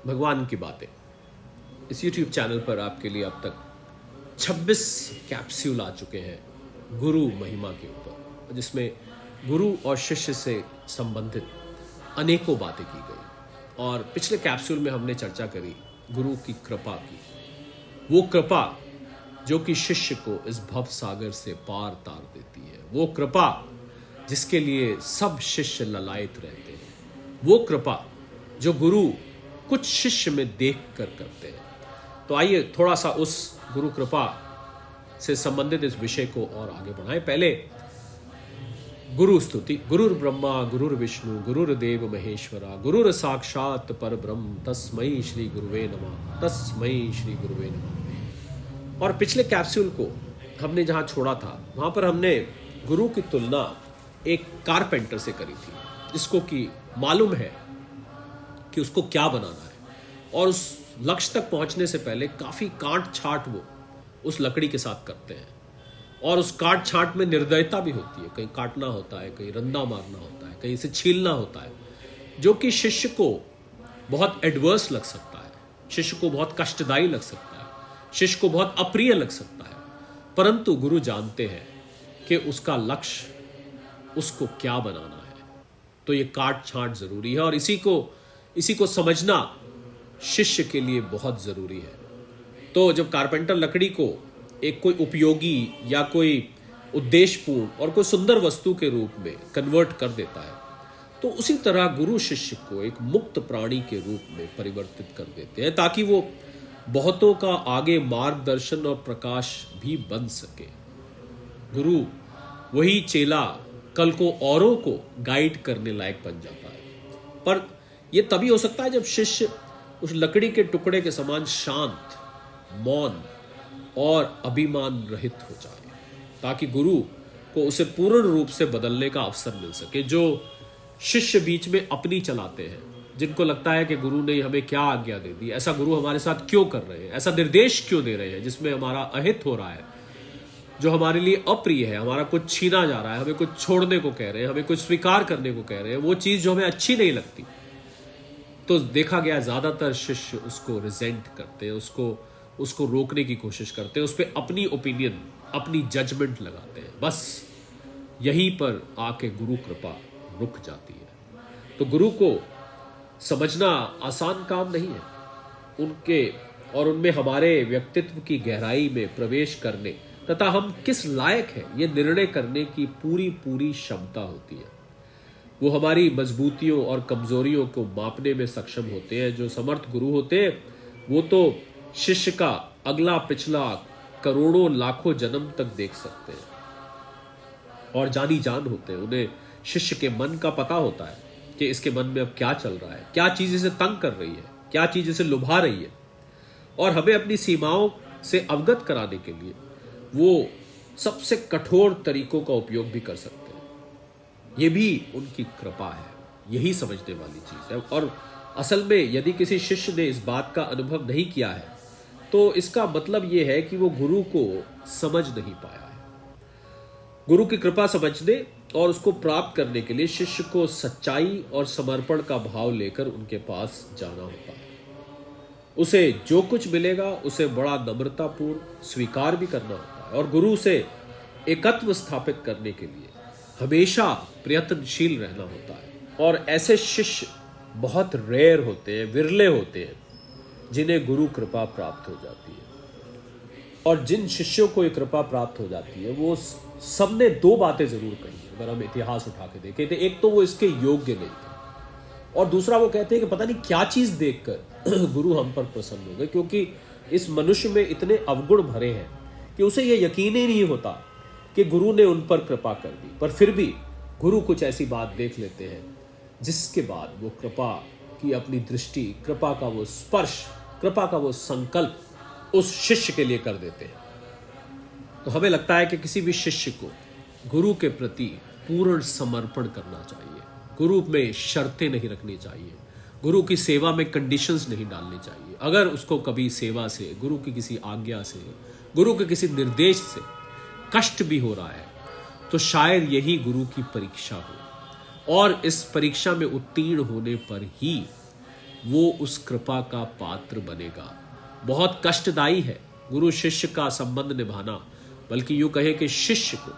भगवान की बातें। इस YouTube चैनल पर आपके लिए अब तक 26 कैप्सूल आ चुके हैं गुरु महिमा के ऊपर, जिसमें गुरु और शिष्य से संबंधित अनेकों बातें की गई। और पिछले कैप्सूल में हमने चर्चा करी गुरु की कृपा की, वो कृपा जो कि शिष्य को इस भव सागर से पार तार देती है, वो कृपा जिसके लिए सब शिष्य ललायत रहते हैं, वो कृपा जो गुरु कुछ शिष्य में देख कर करते हैं। तो आइए थोड़ा सा उस गुरु कृपा से संबंधित इस विषय को और आगे बढ़ाएं। पहले गुरु स्तुति। गुरुर् ब्रह्मा गुरुर्विष्णु गुरुर्देव महेश्वरा गुरुर साक्षात परब्रह्म तस्मै श्री गुरुवे नमः, तस्मै श्री गुरुवे नमः। और पिछले कैप्सूल को हमने जहां छोड़ा था वहां पर हमने गुरु की तुलना एक कारपेंटर से करी थी, जिसको कि मालूम है कि उसको क्या बनाना है और उस लक्ष्य तक पहुंचने से पहले काफी काट छांट वो उस लकड़ी के साथ करते हैं। और उस काट छांट में निर्दयता भी होती है, कहीं काटना होता है, कहीं रंदा मारना होता है, कहीं इसे छीलना होता है, जो कि शिष्य को बहुत एडवर्स लग सकता है, शिष्य को बहुत कष्टदायी लग सकता है, शिष्य को बहुत अप्रिय लग सकता है। परंतु गुरु जानते हैं कि उसका लक्ष्य उसको क्या बनाना है, तो ये काट छांट जरूरी है और इसी को समझना शिष्य के लिए बहुत जरूरी है। तो जब कारपेंटर लकड़ी को एक कोई उपयोगी या कोई उद्देश्यपूर्ण और कोई सुंदर वस्तु के रूप में कन्वर्ट कर देता है, तो उसी तरह गुरु शिष्य को एक मुक्त प्राणी के रूप में परिवर्तित कर देते हैं, ताकि वो बहुतों का आगे मार्गदर्शन और प्रकाश भी बन सके। गुरु वही चेला कल को औरों को गाइड करने लायक बन जाता है। पर यह तभी हो सकता है जब शिष्य उस लकड़ी के टुकड़े के समान शांत, मौन और अभिमान रहित हो जाए, ताकि गुरु को उसे पूर्ण रूप से बदलने का अवसर मिल सके। जो शिष्य बीच में अपनी चलाते हैं, जिनको लगता है कि गुरु ने हमें क्या आज्ञा दे दी, ऐसा गुरु हमारे साथ क्यों कर रहे हैं, ऐसा निर्देश क्यों दे रहे हैं जिसमें हमारा अहित हो रहा है, जो हमारे लिए अप्रिय है, हमारा कुछ छीना जा रहा है, हमें कुछ छोड़ने को कह रहे हैं, हमें कुछ स्वीकार करने को कह रहे हैं, वो चीज जो हमें अच्छी नहीं लगती, तो देखा गया ज्यादातर शिष्य उसको रिजेंट करते हैं, उसको रोकने की कोशिश करते हैं, उस पर अपनी ओपिनियन, अपनी जजमेंट लगाते हैं। बस यहीं पर आके गुरु कृपा रुक जाती है। तो गुरु को समझना आसान काम नहीं है, उनके और उनमें हमारे व्यक्तित्व की गहराई में प्रवेश करने तथा हम किस लायक हैं ये निर्णय करने की पूरी क्षमता होती है। वो हमारी मजबूतियों और कमजोरियों को मापने में सक्षम होते हैं। जो समर्थ गुरु होते हैं वो तो शिष्य का अगला पिछला करोड़ों लाखों जन्म तक देख सकते हैं और जानी जान होते हैं। उन्हें शिष्य के मन का पता होता है कि इसके मन में अब क्या चल रहा है, क्या चीज इसे तंग कर रही है, क्या चीज इसे लुभा रही है, और हमें अपनी सीमाओं से अवगत कराने के लिए वो सबसे कठोर तरीकों का उपयोग भी कर सकते हैं। ये भी उनकी कृपा है, यही समझने वाली चीज है। और असल में यदि किसी शिष्य ने इस बात का अनुभव नहीं किया है, तो इसका मतलब यह है कि वो गुरु को समझ नहीं पाया है। गुरु की कृपा समझने और उसको प्राप्त करने के लिए शिष्य को सच्चाई और समर्पण का भाव लेकर उनके पास जाना होता है। उसे जो कुछ मिलेगा उसे बड़ा नम्रतापूर्ण स्वीकार भी करना होता है और गुरु से एकत्व स्थापित करने के लिए हमेशा प्रयत्नशील रहना होता है। और ऐसे शिष्य बहुत रेयर होते हैं, विरले होते हैं, जिन्हें गुरु कृपा प्राप्त हो जाती है। और जिन शिष्यों को ये कृपा प्राप्त हो जाती है, वो सबने दो बातें जरूर कही है। अगर हम इतिहास उठा के देखें तो एक तो वो इसके योग्य नहीं थे, और दूसरा वो कहते हैं कि पता नहीं क्या चीज देखकर गुरु हम पर प्रसन्न हो गए, क्योंकि इस मनुष्य में इतने अवगुण भरे हैं कि उसे ये यकीन ही नहीं होता कि गुरु ने उन पर कृपा कर दी। पर फिर भी गुरु कुछ ऐसी बात देख लेते हैं जिसके बाद वो कृपा की अपनी दृष्टि, कृपा का वो स्पर्श, कृपा का वो संकल्प उस शिष्य के लिए कर देते हैं। तो हमें लगता है कि किसी भी शिष्य को गुरु के प्रति पूर्ण समर्पण करना चाहिए, गुरु में शर्तें नहीं रखनी चाहिए, गुरु की सेवा में कंडीशंस नहीं डालनी चाहिए। अगर उसको कभी सेवा से, गुरु की किसी आज्ञा से, गुरु के किसी निर्देश से कष्ट भी हो रहा है, तो शायद यही गुरु की परीक्षा हो, और इस परीक्षा में उत्तीर्ण होने पर ही वो उस कृपा का पात्र बनेगा। बहुत कष्टदायी है गुरु शिष्य का संबंध निभाना, बल्कि यूं कहे कि शिष्य को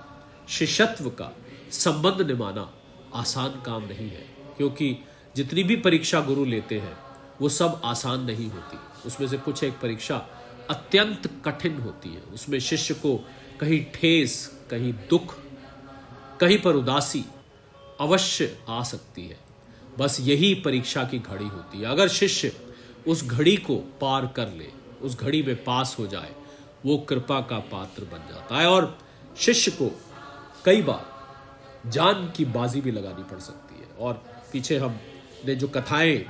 शिष्यत्व का संबंध निभाना आसान काम नहीं है, क्योंकि जितनी भी परीक्षा गुरु लेते हैं वो सब आसान नहीं होती। उसमें से कुछ एक परीक्षा अत्यंत कठिन होती है। उसमें शिष्य को कहीं ठेस, कहीं दुख, कहीं पर उदासी अवश्य आ सकती है। बस यही परीक्षा की घड़ी होती है। अगर शिष्य उस घड़ी को पार कर ले, उस घड़ी में पास हो जाए, वो कृपा का पात्र बन जाता है। और शिष्य को कई बार जान की बाजी भी लगानी पड़ सकती है। और पीछे हमने जो कथाएं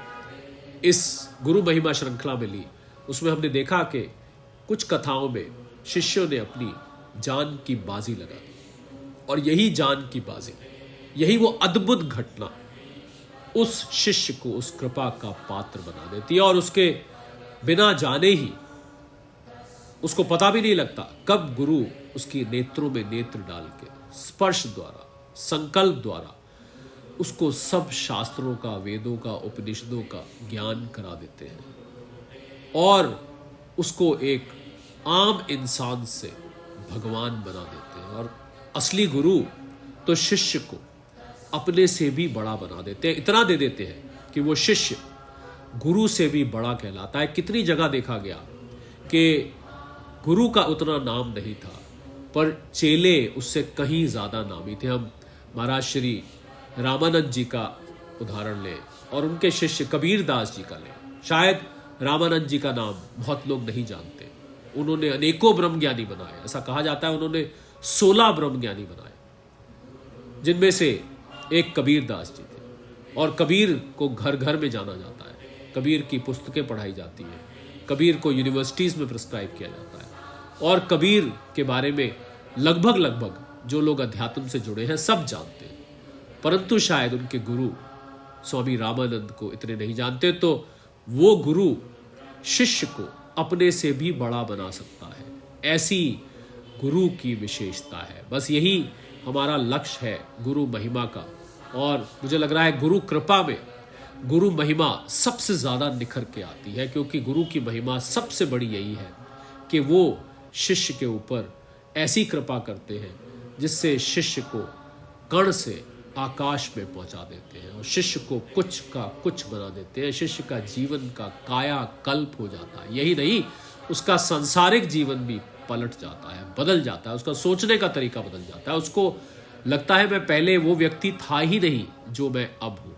इस गुरु महिमा श्रृंखला में ली, उसमें हमने देखा कि कुछ कथाओं में शिष्यों ने अपनी जान की बाजी लगा दी, और यही जान की बाजी, यही वो अद्भुत घटना उस शिष्य को उस कृपा का पात्र बना देती है। और उसके बिना जाने ही उसको पता भी नहीं लगता कब गुरु उसकी नेत्रों में नेत्र डाल के स्पर्श द्वारा, संकल्प द्वारा उसको सब शास्त्रों का, वेदों का, उपनिषदों का ज्ञान करा देते हैं और उसको एक आम इंसान से भगवान बना देते हैं। और असली गुरु तो शिष्य को अपने से भी बड़ा बना देते हैं। इतना दे देते हैं कि वो शिष्य गुरु से भी बड़ा कहलाता है। कितनी जगह देखा गया कि गुरु का उतना नाम नहीं था, पर चेले उससे कहीं ज्यादा नामी थे। हम महाराज श्री रामानंद जी का उदाहरण लें और उनके शिष्य कबीर दास जी का लें। शायद रामानंद जी का नाम बहुत लोग नहीं जानते। उन्होंने अनेकों ब्रह्मज्ञानी बनाए। ऐसा कहा जाता है उन्होंने 16 ब्रह्मज्ञानी बनाए, जिनमें से एक कबीर दास जी थे। और कबीर को घर घर में जाना जाता है, कबीर की पुस्तकें पढ़ाई जाती हैं, कबीर को यूनिवर्सिटीज़ में प्रिस्क्राइब किया जाता है, और कबीर के बारे में लगभग जो लोग अध्यात्म से जुड़े हैं सब जानते हैं। परंतु शायद उनके गुरु स्वामी रामानंद को इतने नहीं जानते। तो वो गुरु शिष्य को अपने से भी बड़ा बना सकता है, ऐसी गुरु की विशेषता है। बस यही हमारा लक्ष्य है गुरु महिमा का। और मुझे लग रहा है गुरु कृपा में गुरु महिमा सबसे ज़्यादा निखर के आती है, क्योंकि गुरु की महिमा सबसे बड़ी यही है कि वो शिष्य के ऊपर ऐसी कृपा करते हैं जिससे शिष्य को कण से आकाश में पहुंचा देते हैं और शिष्य को कुछ का कुछ बना देते हैं। शिष्य का जीवन का काया कल्प हो जाता है। यही नहीं, उसका सांसारिक जीवन भी पलट जाता है, बदल जाता है। उसका सोचने का तरीका बदल जाता है। उसको लगता है मैं पहले वो व्यक्ति था ही नहीं जो मैं अब हूँ।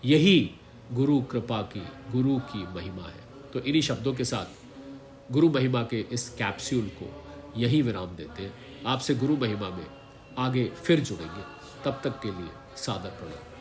यही गुरु कृपा की, गुरु की महिमा है। तो इन्हीं शब्दों के साथ गुरु महिमा के इस कैप्सूल को यही विराम देते हैं। आपसे गुरु महिमा में आगे फिर जुड़ेंगे। तब तक के लिए सादर प्रणाम।